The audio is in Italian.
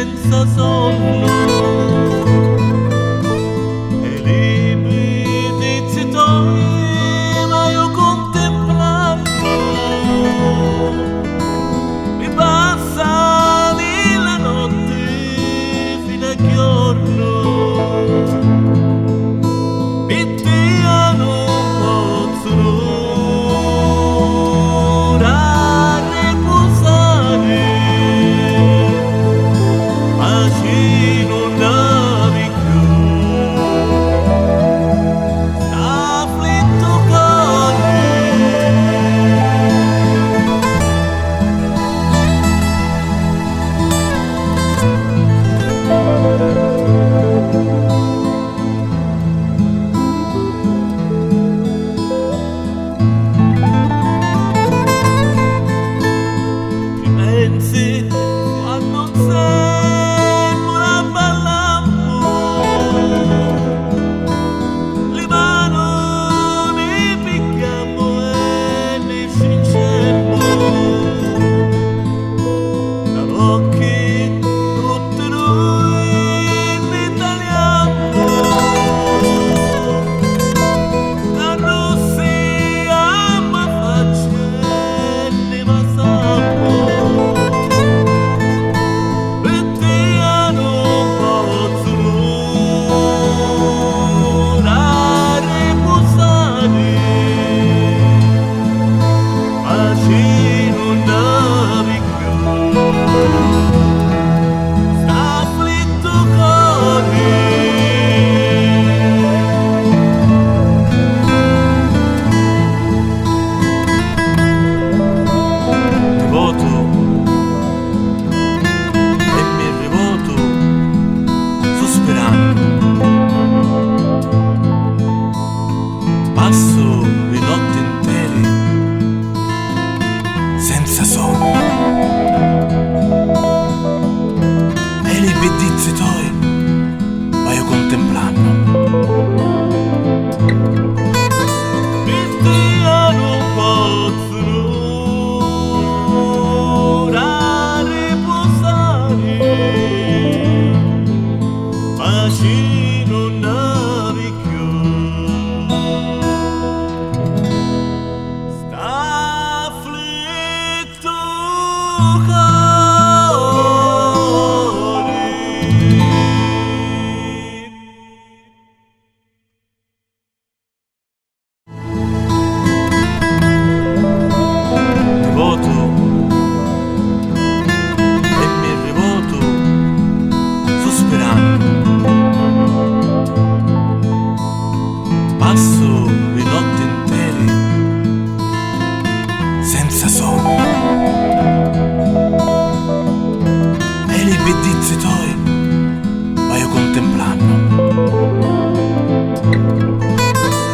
senza sonno e libri di tuoi ma io contemplando mi passa lì la notte fino a giorno mi tiano quando sembra ballando le mani ne picchiamo e ne stringiamo dall'occhi tutti noi ne tagliamo da rossi a faccia ne masamo. Passo le notti intere senza sonno e le bellezze tue vai contemplando. Mi stiano possono a riposare, ma ci non navi più. Passo le notti intere senza sonno e le bellezze tue